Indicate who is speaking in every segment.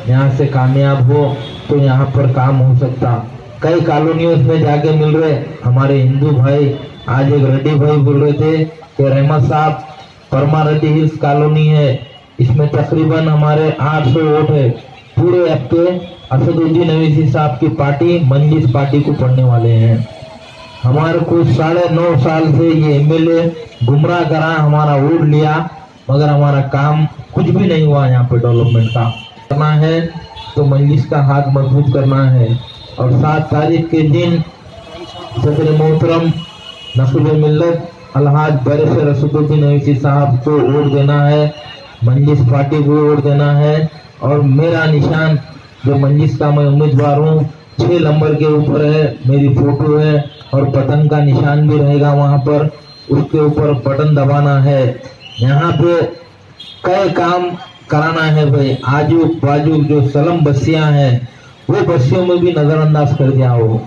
Speaker 1: यहाँ से कामयाब हो तो यहाँ पर काम हो सकता। कई कॉलोनियों में जाके मिल रहे हमारे हिंदू भाई। आज एक रेड्डी भाई बोल रहे थे कि रहमत साहब परमा रेड्डी हिल्स कॉलोनी है, इसमें तकरीबन हमारे 800 वोट है। पूरे हफ्ते असदुद्दीन अवैसी साहब की पार्टी मंजिस पार्टी को पढ़ने वाले हैं। हमारे को 9.5 साल से ये एमएलए गुमराह करा, हमारा वोट लिया, मगर हमारा काम कुछ भी नहीं हुआ। यहाँ पे डेवलपमेंट का करना है तो मंजिस का हाथ मजबूत करना है। और 7 तारीख के दिन सदर मोहतरम नकीब मिल्लत अलहाज बैरिस्टर असदुद्दीन अवैसी साहब को वोट देना है, मंजिस पार्टी को वोट देना है। और मेरा निशान जो मंजिस का मैं उम्मीदवार हूँ 6 नंबर के ऊपर है, मेरी फोटो है और बटन का निशान भी रहेगा वहाँ पर, उसके ऊपर बटन दबाना है। यहाँ पे कई काम कराना है भाई। आजू बाजू जो सलम बस्तियां हैं वो बस्तियों में भी नजरअंदाज कर दिया, वो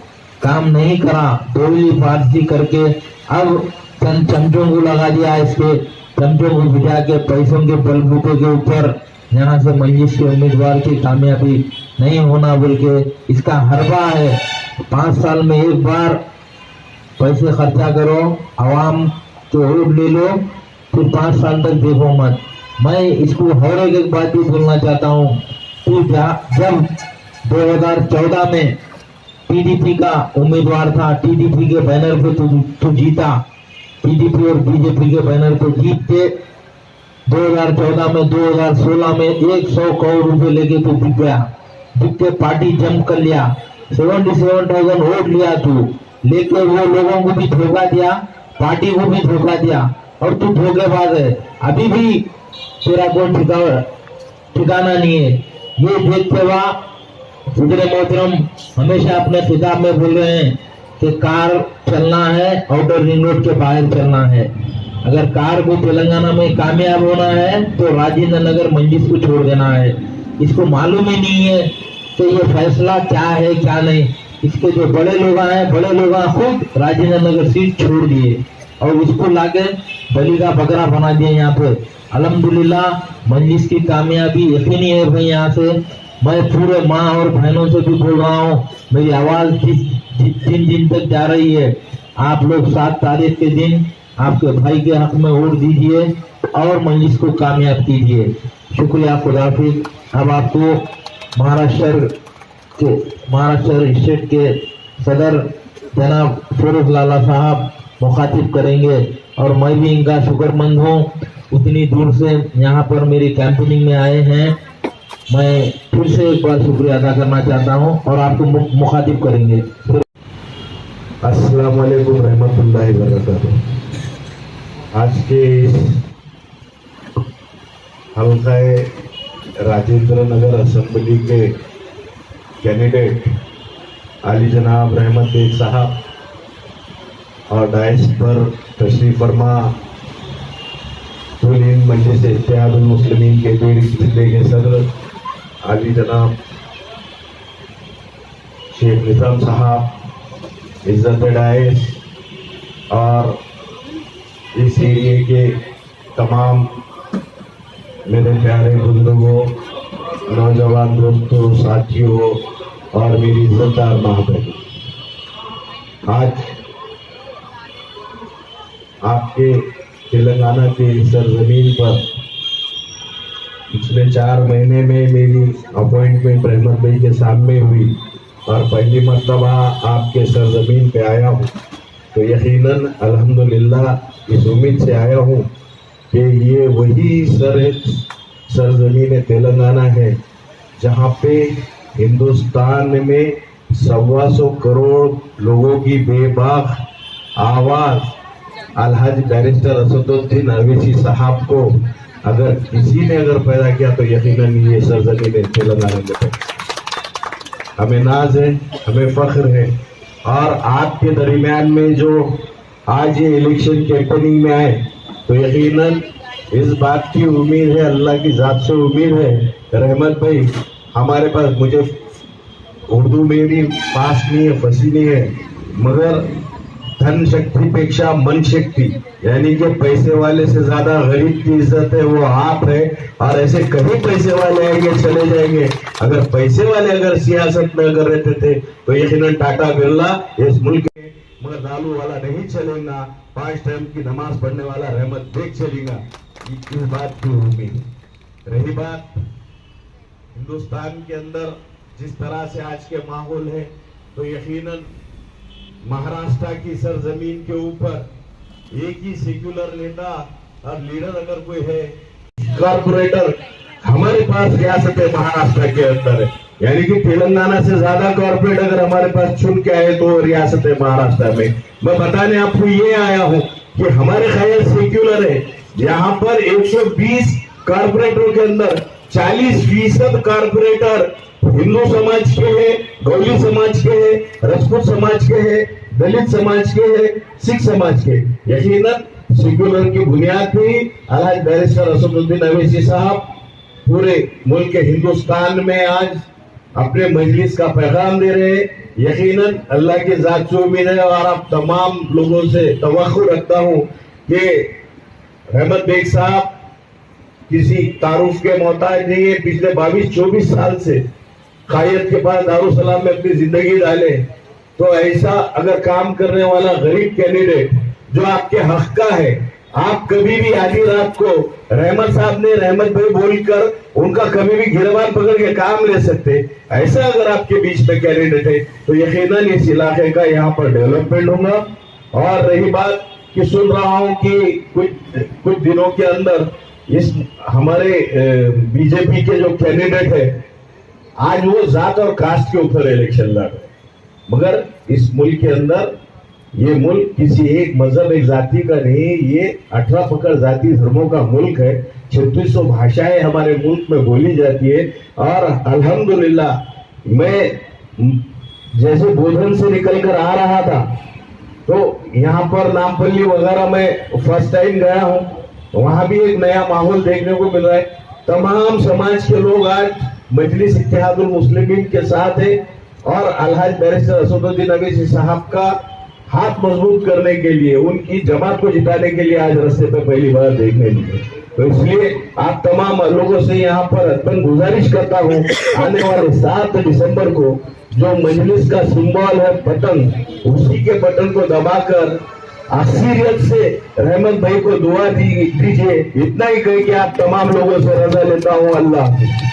Speaker 1: काम नहीं करा, डोली फारसी करके अब चंद चमचों को लगा दिया, इसके चमचों को भिजा के पैसों के बलबूते के ऊपर यहाँ से मंजिस के उम्मीदवार की कामयाबी नहीं होना बोल के इसका हरबा है। 5 साल में एक बार पैसे खर्चा करो, आवाम के वोट ले लो, फिर 5 साल तक देखो मत। मैं इसको हर एक बात भी बोलना चाहता हूँ कि जब 2014 में टीडीपी का उम्मीदवार था, टीडीपी के बैनर पे तू जीता, टीडीपी और बीजेपी के बैनर पे जीत के 2014 में 2016 में 100 करोड़ रुपए लेके तू जीत गया, जीत के पार्टी जम कर लिया, 77,000 वोट लिया तू, लेके वो लोगों को भी धोखा दिया, पार्टी को भी धोखा दिया और तू धोखेबाज है। अभी भी तेरा कोई ठिकाना नहीं है। ये देखते हुआ सदर मोहतरम हमेशा अपने खिताब में बोल रहे हैं कि कार चलना है, आउटर रिंग रोड के बाहर चलना है। अगर कार को तेलंगाना में कामयाब होना है तो राजेंद्र नगर मंजिस को छोड़ देना है। इसको मालूम ही नहीं है कि ये फैसला क्या है क्या नहीं। इसके जो बड़े लोग हैं, बड़े लोग खुद राजेंद्र नगर सीट छोड़ दिए और उसको लाके बलि का बकरा बना दिया यहाँ पे। अल्हम्दुलिल्लाह मंजिस की कामयाबी यकीनी है भाई। यहाँ से मैं पूरे माँ और बहनों से भी बोल रहा हूँ, मेरी आवाज जिन तक जा रही है, आप लोग 7 तारीख के दिन आपके भाई के हक में वोट दीजिए और मंजिस को कामयाब कीजिए। शुक्रिया, खुदाफिज। अब आपको महाराष्ट्र स्टेट के सदर जनाब फरूख लाला साहब मुखातिब करेंगे और मैं भी इनका शुक्रमंद हूँ, उतनी दूर से यहाँ पर मेरी कैंपेनिंग में आए हैं। मैं फिर से एक बार शुक्रिया अदा करना चाहता हूँ और आपको मुखातिब करेंगे।
Speaker 2: अस्सलाम वालेकुम रहमतुल्लाहि व बरकातुहू। आज के इस हल्का राजेंद्र नगर असेंबली के कैंडिडेट आली जनाब रहमत बेग साहब और डाइस पर तशरीफ फरमा मंजिस इत्तेहादुल मुस्लिमीन के जिले के सदर आली जनाब शेख निजाम साहब, इज्जत डाइस और इस एरिए के तमाम मेरे प्यारे बुजुर्गों, नौजवान दोस्तों, साथियों और मेरी इज्जतदार माँ बहन, आज आपके तेलंगाना की सरजमीन पर पिछले 4 महीने में मेरी अपॉइंटमेंट रहमत भाई के सामने हुई और पहली मर्तबा आपके सरजमीन पे आया हूँ, तो यकीनन अल्हम्दुलिल्लाह इस उम्मीद से आया हूँ कि ये वही सरजमीन तेलंगाना है जहाँ पे हिंदुस्तान में 125 करोड़ लोगों की बेबाक आवाज़ अलहाज बैरिस्टर असदुद्दीन अवैसी साहब को अगर किसी ने अगर पैदा किया तो यकीनन ये सरजमीन तेलंगाना में। हमें नाज है, हमें फख्र है। और आपके दरमियान में जो आज ये इलेक्शन कैंपेनिंग में आए तो यकीनन इस बात की उम्मीद है, अल्लाह की ज़ात से उम्मीद है, रहमत भाई हमारे पास, मुझे उर्दू में भी पास नहीं है, फसी नहीं है, मगर धन शक्ति पेक्षा मन शक्ति, यानी कि पैसे वाले से ज्यादा गरीब की इज्जत है वो आप है। और ऐसे कहीं पैसे वाले आएंगे चले जाएंगे, अगर पैसे वाले अगर सियासत में अगर रहते थे तो यकीनन टाटा बिरला इस मुल्क में, मगर दालू वाला नहीं चलेगा, 5 टाइम की नमाज पढ़ने वाला रहमत बेग चलेगा। इस बात की उम्मीद। रही बात हिंदुस्तान के अंदर जिस तरह से आज के माहौल है, तो यकीनन महाराष्ट्र की सरजमीन के ऊपर एक ही सेक्युलर नेता और लीडर अगर कोई है, कॉर्पोरेटर हमारे पास रियासत महाराष्ट्र के अंदर है, यानी कि तेलंगाना से ज्यादा कॉर्पोरेट अगर हमारे पास चुन के आए तो रियासत महाराष्ट्र में। मैं बताने आपको ये आया हूं कि हमारे ख्याल सेक्युलर है, यहाँ पर 120 कॉर्पोरेटरों के अंदर 40% कॉर्पोरेटर हिंदू समाज के हैं, गौली समाज के हैं, राजपूत समाज के हैं, दलित समाज के हैं, सिख समाज के। यकीनन सेक्युलर की बुनियाद पे अलहाज बैरिस्टर असदुद्दीन अवैसी साहब पूरे मुल्क के हिंदुस्तान में आज अपने मजलिस का पैगाम दे रहे हैं। यकीनन अल्लाह की जात से उम्मीद है और आप तमाम लोगों से तवक्कुल रखता हूं कि रहमत बेग साहब किसी तारुफ के मोहताज नहीं है। पिछले 22-24 साल से कायद के पास दारुसलाम में अपनी जिंदगी डाले, तो ऐसा अगर काम करने वाला गरीब कैंडिडेट जो आपके हक का है, आप कभी भी आधी रात को रहमत साहब ने रहमत भाई बोलकर उनका कभी भी गिरबान पकड़ के काम ले सकते, ऐसा अगर आपके बीच में कैंडिडेट है तो यकीनन इस इलाके का यहाँ पर डेवलपमेंट होगा। और रही बात कि सुन रहा हूं कि कुछ दिनों के अंदर इस हमारे बीजेपी के जो कैंडिडेट है आज वो जात और कास्ट के ऊपर इलेक्शन लड़ रहे, मगर इस मुल्क के अंदर ये मुल्क किसी एक मजहब एक जाति का नहीं, ये 18 फकर जाति धर्मों का मुल्क है। 3600 भाषाएं हमारे मुल्क में बोली जाती है। और अल्हम्दुलिल्लाह मैं जैसे बोधन से निकल कर आ रहा था तो यहाँ पर नामपल्ली वगैरह में फर्स्ट टाइम गया हूँ, वहां भी एक नया माहौल देखने को मिल रहा है। तमाम समाज के लोग आज मजलिस इत्तेहादुल मुस्लिमीन के साथ है और अलहाज बैरिस्टर असदुद्दीन अवैसी साहब का हाथ मजबूत करने के लिए, उनकी जमात को जिताने के लिए आज रास्ते पे पहली बार देखने मिले। तो इसलिए आप तमाम लोगों से यहाँ पर अतन गुजारिश करता हूँ, आने वाले 7 दिसंबर को जो मजलिस का सिंबल है बटन, उसी के बटन को दबाकर अक्सरियत से रहमत भाई को दुआ दीजिए। इतना ही कह के आप तमाम लोगों से रजा लेता हूँ। अल्लाह।